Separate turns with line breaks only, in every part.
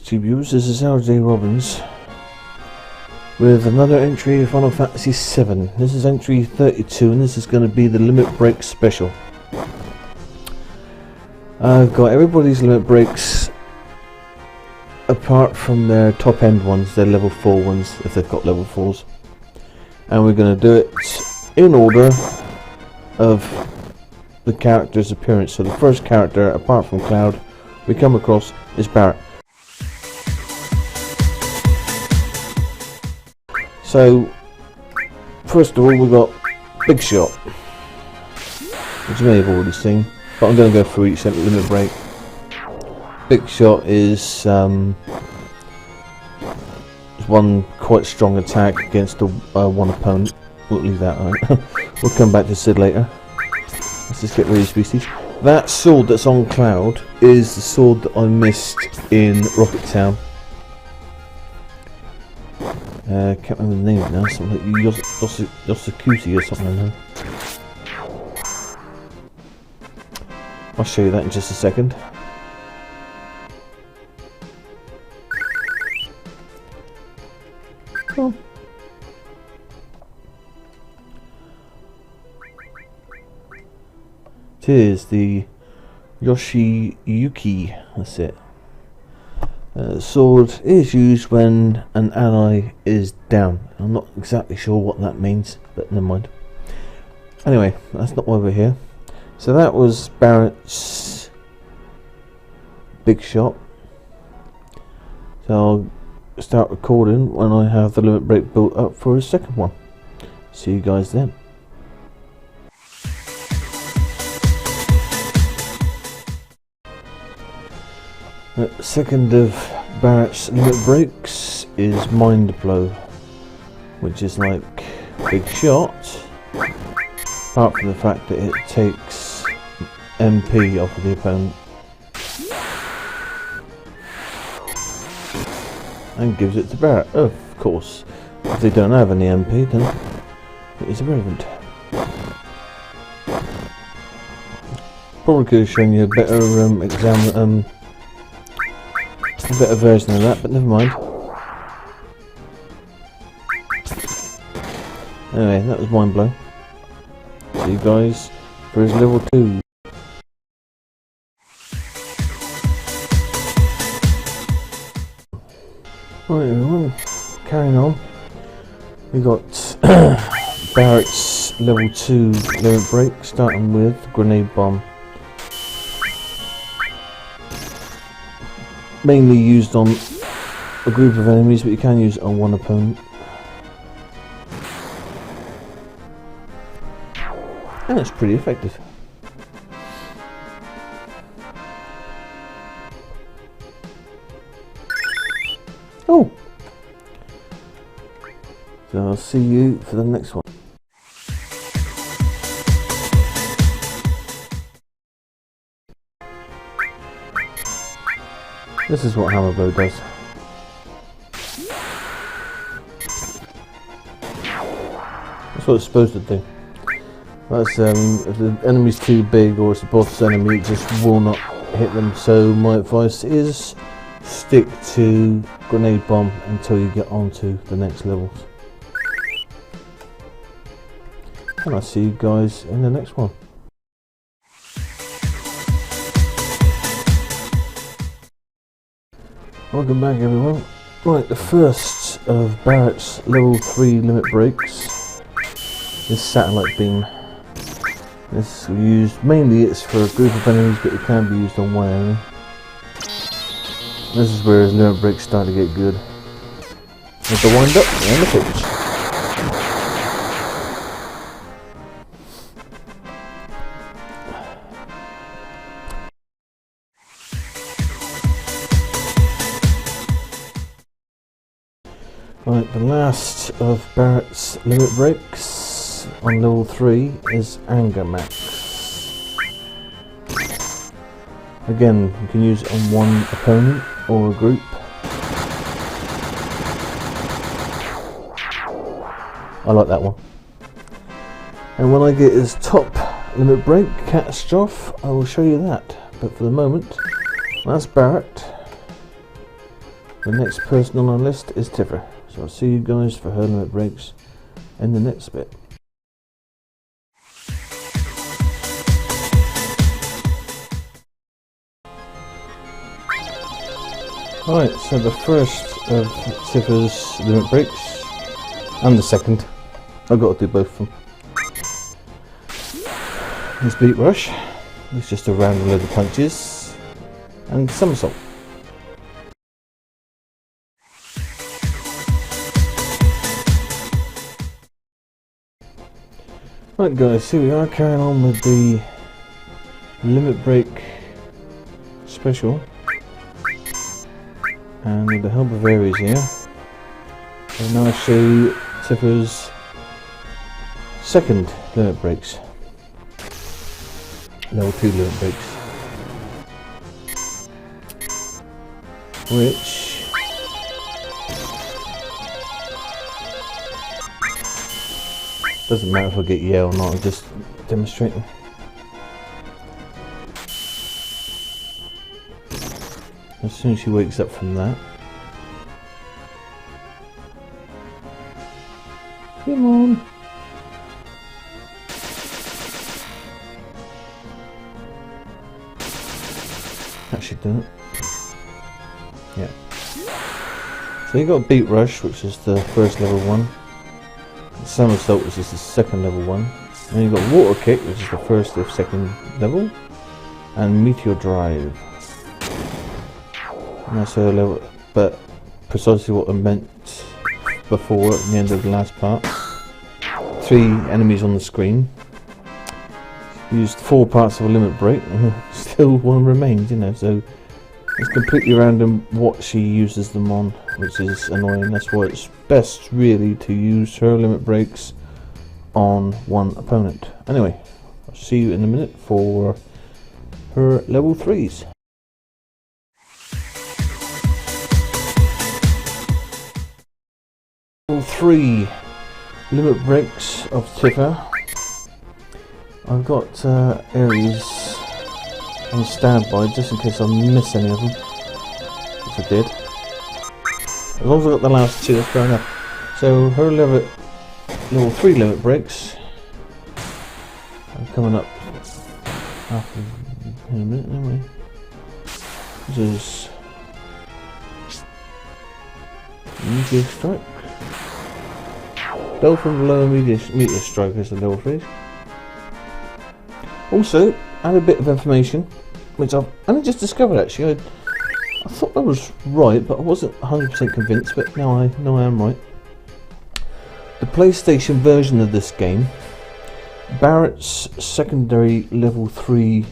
YouTube viewers, this is RJ Robbins with another entry of Final Fantasy VII. This is entry 32 and this is going to be the limit break special. I've got everybody's limit breaks apart from their top end ones, their level 4 ones if they've got level 4s. And we're going to do it in order of the character's appearance. So the first character apart from Cloud we come across is Barret. So first of all we've got Big Shot, which you may have already seen, but I'm going to go through each limit break. Big Shot is one quite strong attack against one opponent. We'll leave that out. We'll come back to Sid later. Let's just get rid of species. That sword that's on Cloud is the sword that I missed in Rocket Town. Can't remember the name of it now, something like Yosakuti or something like that. I'll show you that in just a second. Cool. It is the Yoshiyuki, that's it. Sword is used when an ally is down. I'm not exactly sure what that means, but never mind. Anyway, that's not why we're here. So that was Barret's Big Shot. So I'll start recording when I have the limit break built up for his second one. See you guys then. The second of Barret's limit breaks is Mind Blow, which is like Big Shot, apart from the fact that it takes MP off of the opponent and gives it to Barret. Of course, if they don't have any MP, then it is irrelevant. Probably could have shown you a better a better version of that, but never mind. Anyway, that was Mind Blow. See you guys for his level 2. Right everyone, carrying on. We got Barret's level 2 limit break, starting with Grenade Bomb. Mainly used on a group of enemies, but you can use it on one opponent. And it's pretty effective. Oh! So I'll see you for the next one. This is what Hammer Blow does. That's what it's supposed to do. That's if the enemy's too big or it's a boss enemy, it just will not hit them. So my advice is stick to Grenade Bomb until you get onto the next levels. And I'll see you guys in the next one. Welcome back everyone. Right, the first of Barret's level 3 limit breaks is Satellite Beam. This is used, mainly it's for a group of enemies, but it can be used on one enemy. This is where his limit breaks start to get good. With the wind up and the pitch. Right, the last of Barret's limit breaks on level 3 is Anger Max. Again, you can use it on one opponent or a group. I like that one. And when I get his top limit break, Catastrophe, I will show you that. But for the moment, that's Barret. The next person on our list is Tifa. So I'll see you guys for her limit breaks in the next bit. Alright, so the first of Tifa's limit breaks, and the second, I've got to do both of them, is Beat Rush. It's just a random load of punches, and Somersault. Right guys, here we are carrying on with the limit break special, and with the help of Aries here, I'll now show you Tifa's second limit breaks, level 2 limit breaks, which doesn't matter if I get yeah or not, I'm just demonstrating. As soon as she wakes up from that, come on. That should do it. Yeah. So you got Beat Rush, which is the first level one. Somersault, which is the second level one. And you've got Water Kick, which is the first of second level. And Meteor Drive. And that's her level, but precisely what I meant before at the end of the last part. 3 enemies on the screen. Used 4 parts of a limit break, and still 1 remains, you know, so it's completely random what she uses them on, which is annoying. That's why it's best really to use her limit breaks on 1 opponent. Anyway, I'll see you in a minute for her level 3s. Level 3 limit breaks of Tifa. I've got Aries on standby just in case I miss any of them, which I did. As long as I got the last 2, that's fair enough. So her level 3 limit breaks are coming up after in a minute anyway. This is Meteor Strike. Dolphin below Meteor Strike is the level 3. Also, add a bit of information, which I've only just discovered actually. I thought I was right, but I wasn't 100% convinced, but now I know I am right. The PlayStation version of this game, Barrett's secondary level 3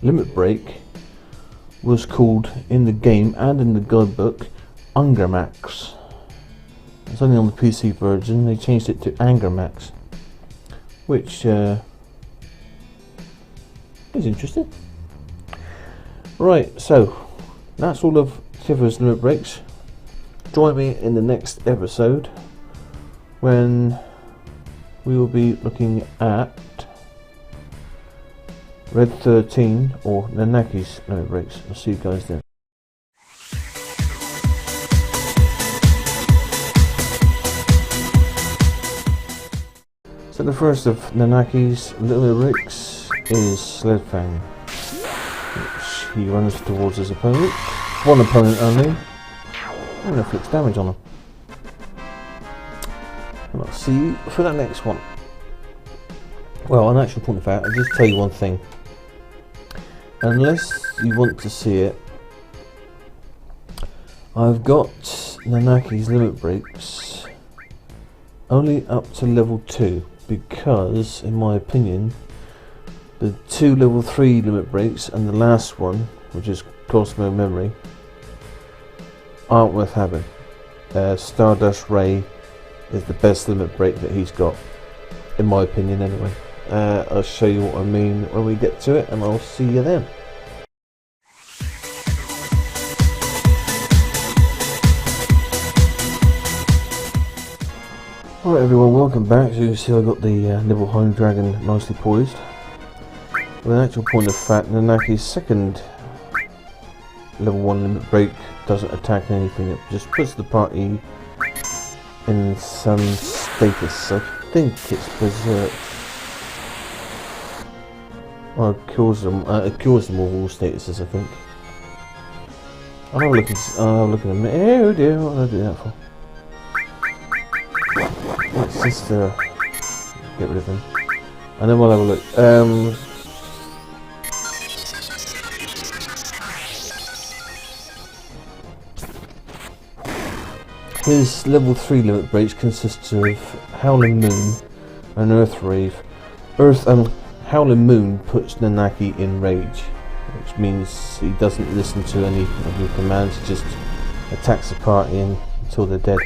limit break was called in the game and in the guidebook Angermax. It's only on the PC version, they changed it to Angermax, which is interesting. Right, so that's all of Tifa's limit breaks. Join me in the next episode when we will be looking at Red 13 or Nanaki's limit breaks. I'll see you guys then. So the first of Nanaki's limit breaks is Sledfang, which he runs towards his opponent, 1 opponent only, and inflicts damage on him. And I'll see you for that next one. Well, an actual point of fact, I'll just tell you one thing. Unless you want to see it, I've got Nanaki's limit breaks only up to level 2, because, in my opinion, the 2 level 3 limit breaks and the last one, which is Cosmo Memory, aren't worth having. Stardust Ray is the best limit break that he's got, in my opinion anyway. I'll show you what I mean when we get to it, and I'll see you then. Alright everyone, welcome back. So you see I got the Nibelheim Dragon nicely poised. With an actual point of fact, Nanaki's second level 1 limit break doesn't attack anything. It just puts the party in some status. I think it's berserk. Well, it cures them of all statuses, I think. I'll have a look in a minute. Oh dear, what did I do that for? Let's just get rid of him. And then we'll have a look. His level 3 limit breaks consists of Howling Moon and Earth Rave. Howling Moon puts Nanaki in rage, which means he doesn't listen to any of your commands, he just attacks the party until they're dead.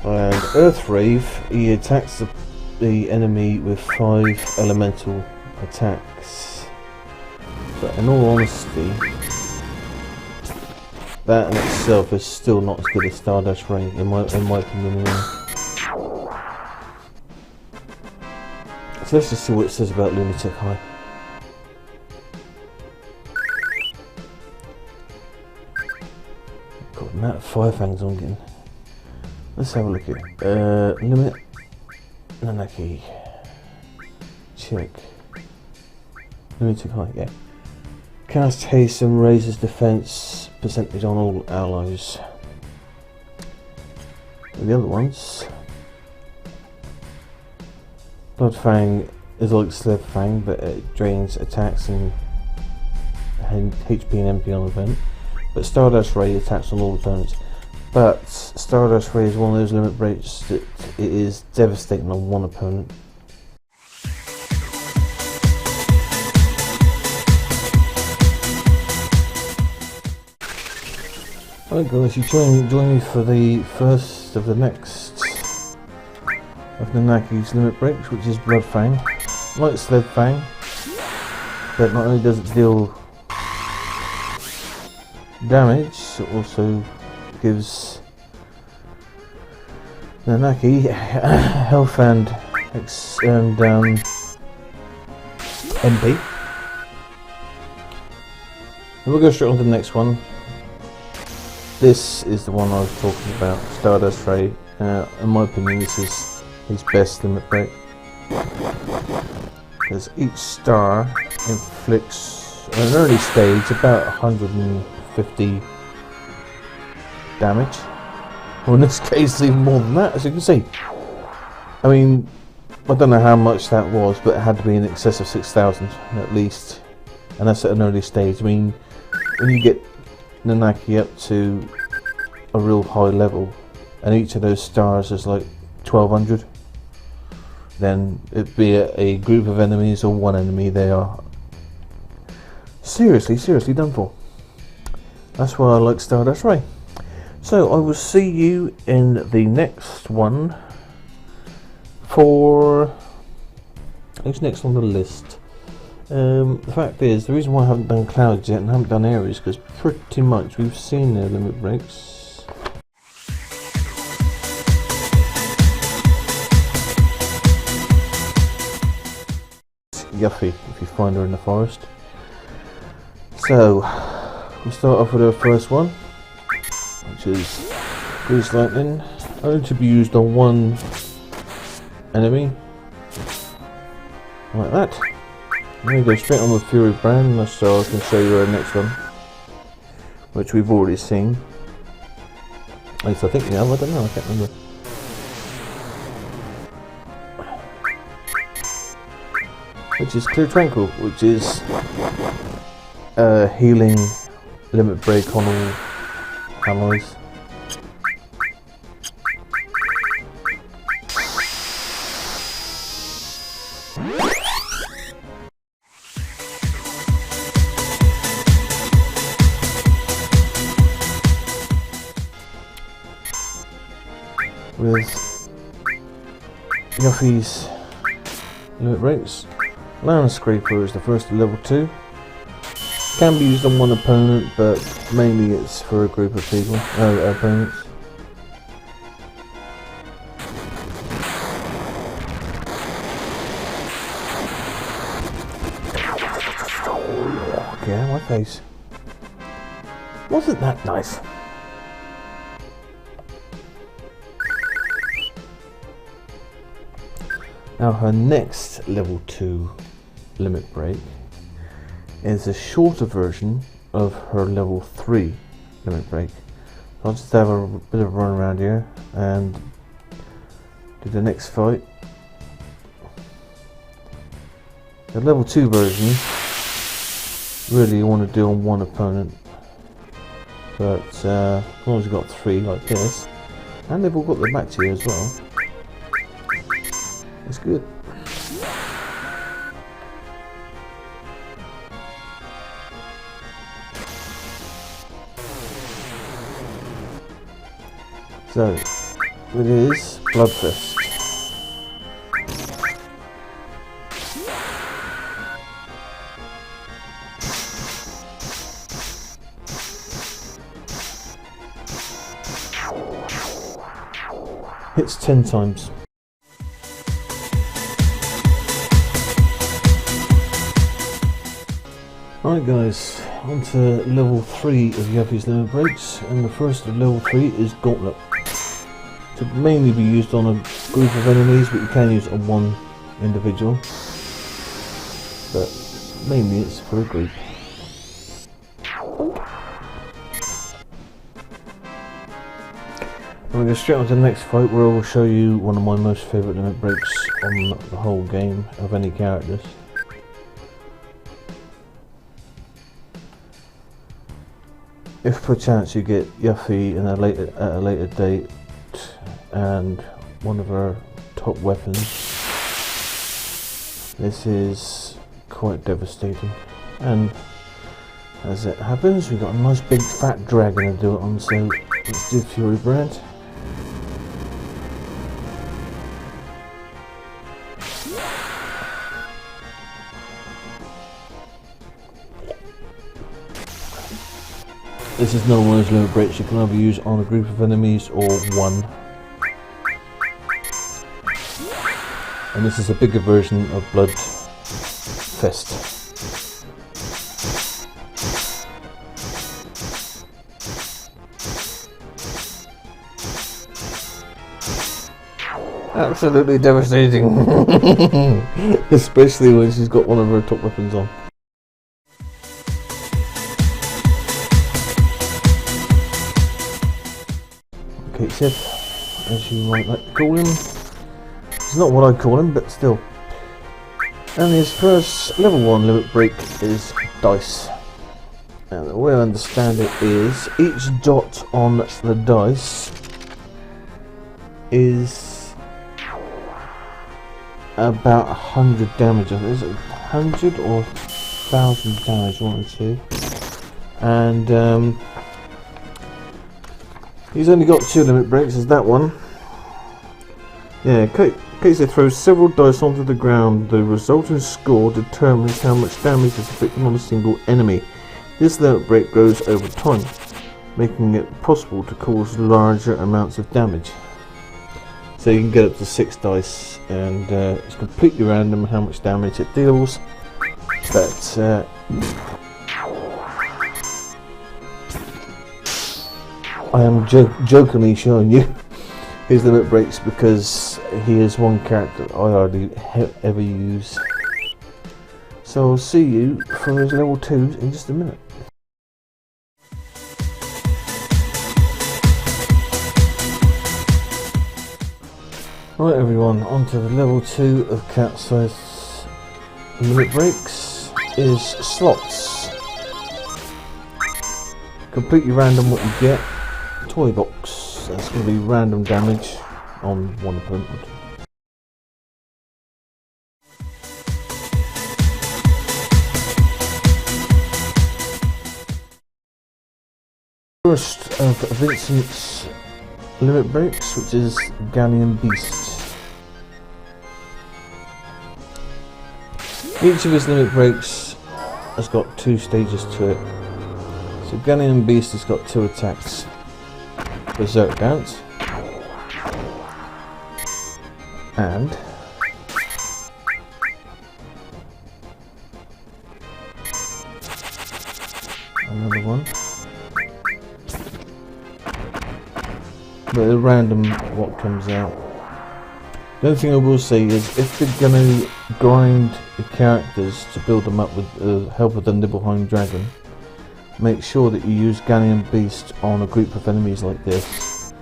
And Earth Rave, he attacks the enemy with 5 elemental attacks. But in all honesty, that in itself is still not as good as Stardust Ray, in my opinion. So let's just see what it says about Lunatic High. God, the amount of fire fangs I'm getting. Let's have a look at it. Limit. Nanaki. Check. Lunatic High, yeah. Cast haste and raises defense percentage on all allies. And the other ones. Blood Fang is like Sled Fang, but it drains attacks and HP and MP on event. But Stardust Ray attacks on all opponents. But Stardust Ray is one of those limit breaks that it is devastating on one opponent. Alright guys, you join me for the first of the next of Nanaki's limit breaks, which is Blood Fang. Like Sled Fang, but not only does it deal damage, it also gives Nanaki health and MP. And we'll go straight on to the next one. This is the one I was talking about, Stardust Ray. In my opinion, this is his best limit break, because each star inflicts, at an early stage, about 150 damage. Well, in this case, even more than that, as you can see. I mean, I don't know how much that was, but it had to be in excess of 6,000 at least, and that's at an early stage. I mean, when you get Nanaki up to a real high level, and each of those stars is like 1,200, then it be a group of enemies or one enemy, they are seriously done for. That's why I like Stardust Ray. So I will see you in the next one for who's next on the list. The fact is, the reason why I haven't done clouds yet and haven't done areas, because pretty much we've seen their limit breaks. Yuffie, if you find her in the forest. So we'll start off with our first one, which is Grease Lightning, only to be used on one enemy, like that. I'm going to go straight on with Fury Brand, so I can show you our next one, which we've already seen. At least I think we have, I don't know, I can't remember. Which is Clear Tranquil, which is a healing limit break on all allies. With Yuffie's limit breaks. Land Scraper is the first of level 2. Can be used on one opponent, but mainly it's for a group of people, opponents. Get out of my face. Wasn't that nice? Now her next level 2 limit break is a shorter version of her level 3 limit break. I'll just have a bit of a run around here and do the next fight. The level 2 version, really you want to do on one opponent, but as long as you've got 3 like this, and they've all got their back to you as well, it's good. So, it is Bloodfist. Hits 10 times. Alright guys, on to level 3 of Yuppie's limit breaks, and the first of level 3 is Gauntlet. To mainly be used on a group of enemies, but you can use it on one individual. But mainly it's for a group. And we'll go straight on to the next fight, where I will show you one of my most favourite limit breaks on the whole game of any characters. If perchance you get Yuffie at a later date and one of her top weapons, this is quite devastating. And as it happens, we've got a nice big fat dragon to do it on, so let's do Fury Brand. This is another one of those limit breaks you can either use on a group of enemies or one. And this is a bigger version of Bloodfist. Absolutely devastating. Especially when she's got one of her top weapons on. Okay, Sith, as you might like to call him. It's not what I call him, but still. And his first level 1 limit break is Dice. And the way I understand it is, each dot on the dice is about 100 damage. Is it 100 or 1,000 damage, one or two? And he's only got 2 limit breaks, is that one. Yeah, Casey throws several dice onto the ground. The resulting score determines how much damage is inflicted on a single enemy. This limit break grows over time, making it possible to cause larger amounts of damage. So you can get up to 6 dice, and it's completely random how much damage it deals. But I am jokingly showing you his limit breaks because he is one character I hardly ever use. So I'll see you for his level 2s in just a minute. Right everyone, on to the level 2 of Cat's limit breaks is Slots. Completely random what you get. Toy box. That's going to be random damage on one opponent. First of Vincent's limit breaks, which is Galleon Beast. Each of his limit breaks has got 2 stages to it. So Galleon Beast has got 2 attacks. Berserk Dance and another one, but at random what comes out. The only thing I will say is if you're going to grind your characters to build them up with the help of the Nibelheim Dragon, make sure that you use Galleon Beast on a group of enemies like this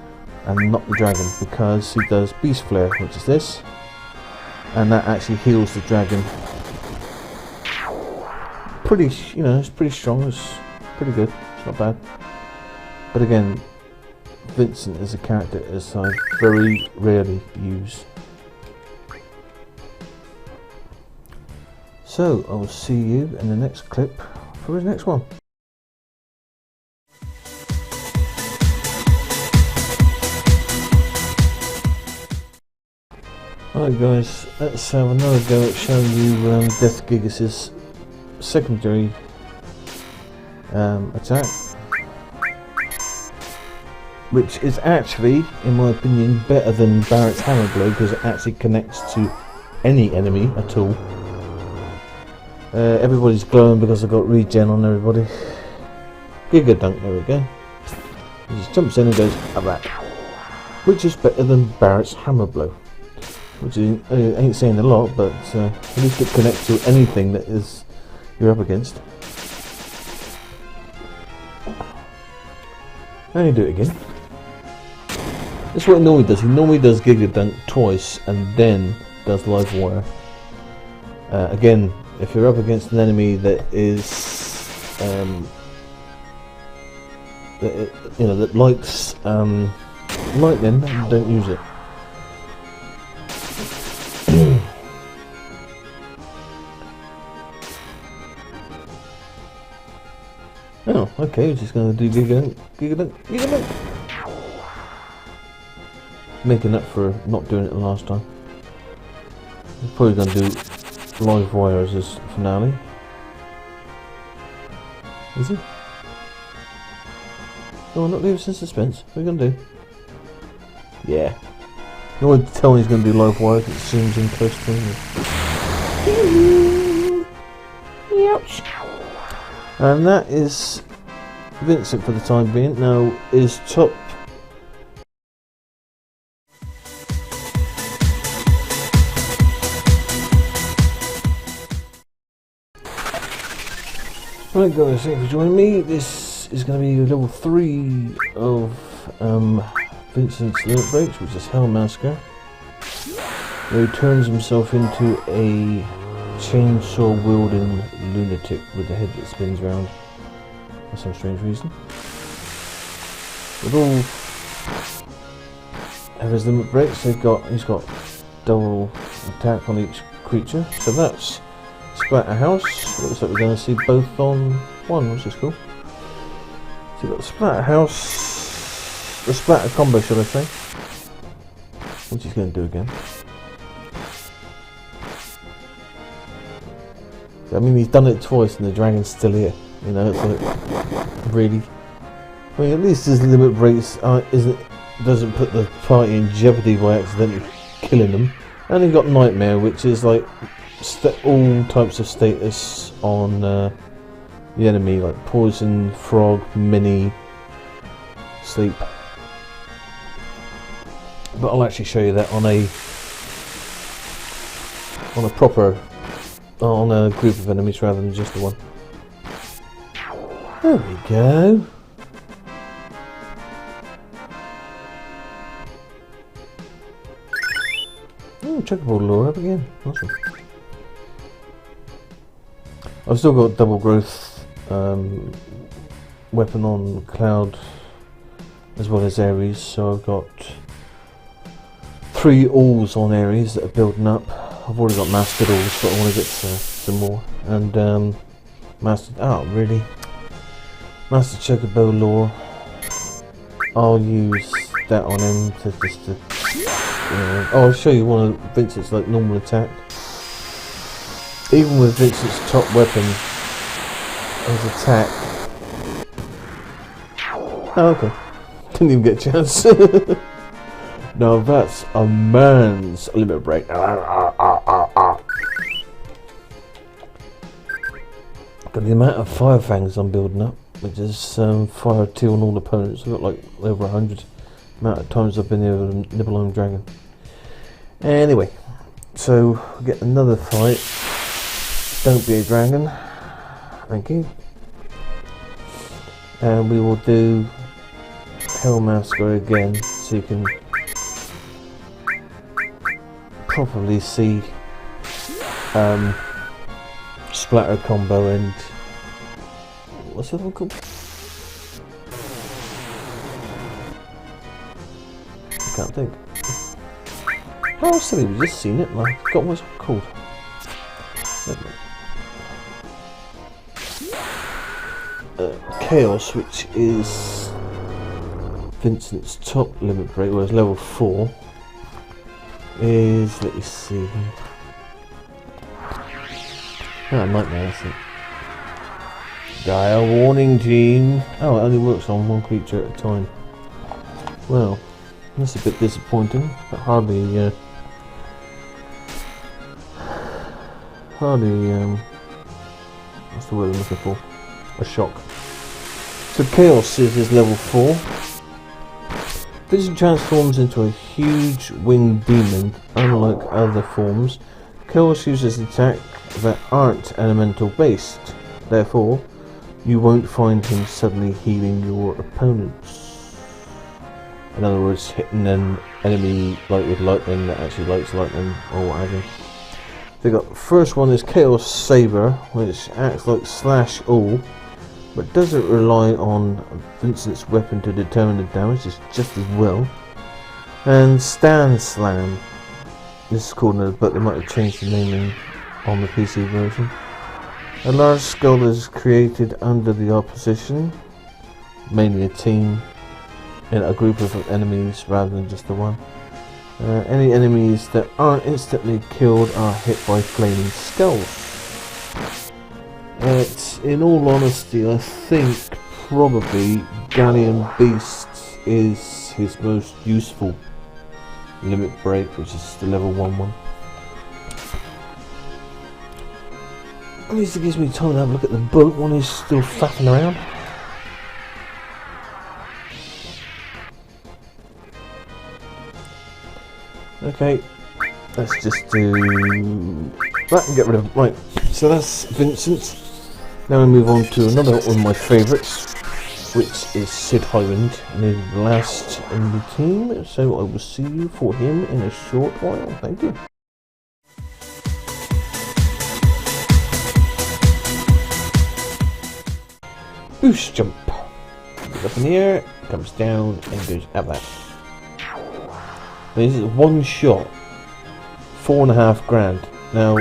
and not the dragon, because he does Beast Flare, which is this, and that actually heals the dragon. Pretty, you know, it's pretty strong, it's pretty good, it's not bad. But again, Vincent is a character as I very rarely use. So I will see you in the next clip for the next one. Alright guys, let's have another go at showing you Death Gigas' secondary attack, which is actually, in my opinion, better than Barrett's Hammer Blow because it actually connects to any enemy at all. Everybody's glowing because I've got regen on everybody. Giga Dunk, there we go. He just jumps in and goes, alright. Which is better than Barrett's Hammer Blow. Which is, ain't saying a lot, but at least it connects to anything that is you're up against. And you do it again. That's what he normally does. He normally does Giga Dunk twice and then does Live Wire. Again, if you're up against an enemy that is, that likes lightning, don't use it. Oh, okay, we're just going to do Giga Dunk, Giga Dunk, Giga Dunk. Making up for not doing it the last time. He's probably going to do Live Wire as his finale. Is he? No, not leave us in suspense. What are we going to do? Yeah. You want to tell me he's going to do Live Wire if it zooms in close to him. Ouch. And that is Vincent for the time being. Now is top. Right guys, thank you for joining me. This is going to be level 3 of Vincent's Limit Breaks, which is Hell Massacre, where he turns himself into a chainsaw wielding lunatic with a head that spins round for some strange reason. With all of his limit breaks, he's got double attack on each creature. So that's Splatterhouse. Looks like we're going to see both on one, which is cool. So you've got the Splatterhouse, the Splatter combo, should I say, which he's going to do again. I mean, he's done it twice and the dragon's still here. You know, it's like, really? I mean, at least his limit breaks doesn't put the party in jeopardy by accidentally killing them. And he's got Nightmare, which is like all types of status on the enemy, like Poison, Frog, Mini, Sleep. But I'll actually show you that on a proper, on a group of enemies rather than just the one. There we go. Oh, checkerboard lure up again. Awesome. I've still got double growth weapon on Cloud as well as Ares, so I've got 3 alls on Ares that are building up. I've already got mastered alls, but I want to get some more. And mastered, oh really? Master Chocobo lore. I'll use that on him to just to. Oh, I'll show you one of Vincent's like normal attack. Even with Vincent's top weapon, his attack. Oh, okay. Didn't even get a chance. Now that's a man's limit break. Got the amount of fire fangs I'm building up, which is fire 2 on all opponents. I've got like over 100 amount of times I've been able to nibble on a dragon. Anyway, so we get another fight. Don't be a dragon. Thank you. And we will do Hellmasker again, so you can properly see splatter combo and what's the other one called? I can't think. How silly, we just seen it and I forgot what it's called. Chaos, which is Vincent's top limit break, whereas level 4 is, let me see. Nightmare, that's it. Dire warning team. Oh, it only works on one creature at a time. Well, that's a bit disappointing, but hardly, what's the word I'm looking for? A shock. So Chaos is his level 4. Vision transforms into a huge winged demon. Unlike other forms, Chaos uses attacks that aren't elemental based. Therefore, you won't find him suddenly healing your opponents. In other words, hitting an enemy like with lightning that actually lights lightning or what have you. They got the first one is Chaos Saber, which acts like slash all, but doesn't rely on Vincent's weapon to determine the damage, it's just as well. And Stand Slam. This is called, but they might have changed the naming on the PC version. A large skull is created under the opposition, mainly a team, in a group of enemies rather than just the one. Any enemies that aren't instantly killed are hit by flaming skulls. In all honesty, I think probably Galleon Beast is his most useful limit break, which is the level 1 one. At least it gives me time to have a look at the book when he's still faffing around. Okay, let's just do that and get rid of it. Right, so that's Vincent. Now we move on to another one of my favourites, which is Sid Highwind, and he's the last in the team, so I will see you for him in a short while. Thank you. Boost jump. Goes up in the air, comes down, and goes up that. This is one shot, 4.5 grand. Now,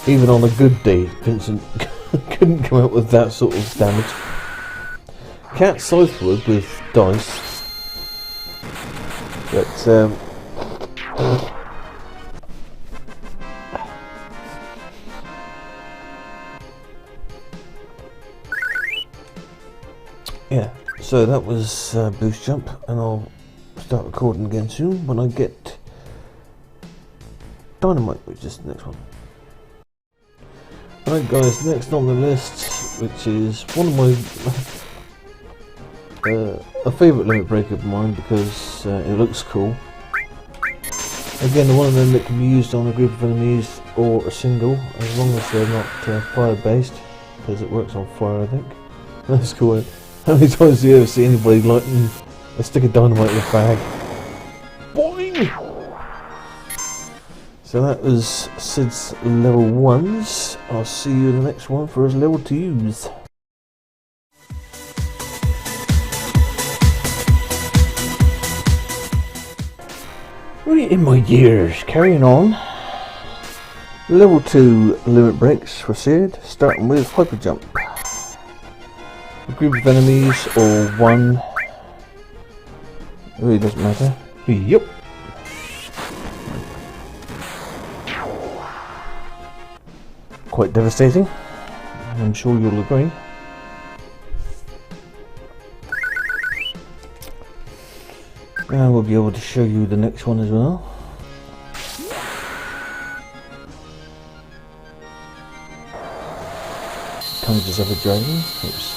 even on a good day, Vincent couldn't come out with that sort of damage. Cat Southwood with dice, but yeah. So that was Boost Jump, and I'll start recording again soon when I get Dynamite, which is the next one. Right guys, next on the list, which is one of my a favourite limit break of mine because it looks cool. Again, one of them that can be used on a group of enemies or a single, as long as they're not fire based, because it works on fire, I think. That's cool. How many times do you ever see anybody lighting a stick of dynamite in a bag? Boing! So that was Sid's level 1s. I'll see you in the next one for his level 2s. Right in my years, carrying on. Level 2 limit breaks for Sid, starting with Hyper Jump. A group of enemies or one. It really doesn't matter. Yep. Quite devastating, I'm sure you'll agree. And we'll be able to show you the next one as well. Conjures up a dragon, which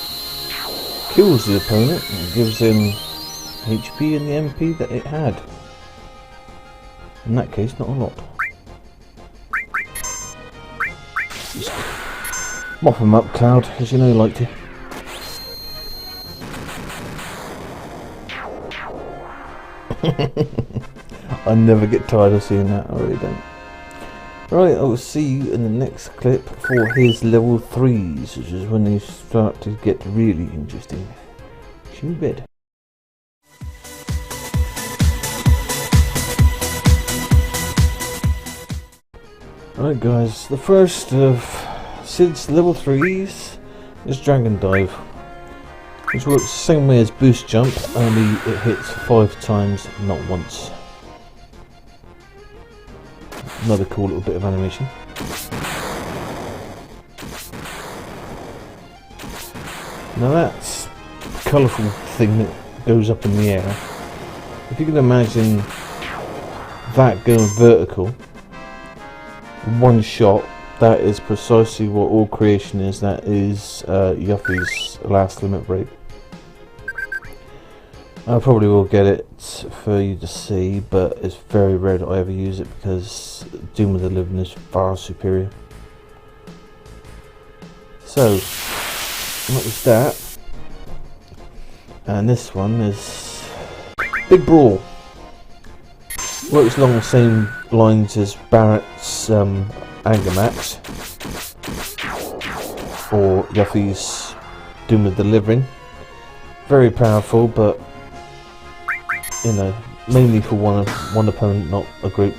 kills the opponent and gives him HP and the MP that it had. In that case, not a lot. Just mop them up, Cloud, as you know you like to. I never get tired of seeing that, I really don't. Right, I will see you in the next clip for his level 3s, which is when they start to get really interesting. See you in bed. Right guys, the first of Sid's level 3s is Dragon Dive, which works the same way as Boost Jump, only it hits 5 times, not once. Another cool little bit of animation. Now that's a colourful thing that goes up in the air. If you can imagine that going vertical, one shot, that is precisely what all creation is. That is Yuffie's last limit break. I probably will get it for you to see, but it's very rare that I ever use it because Doom of the Living is far superior. So, that was that. And this one is Big Brawl. Works along the same lines as Barrett's Anger Max or Yuffie's Doom of the Living. Very powerful, but you know, mainly for one opponent, not a group.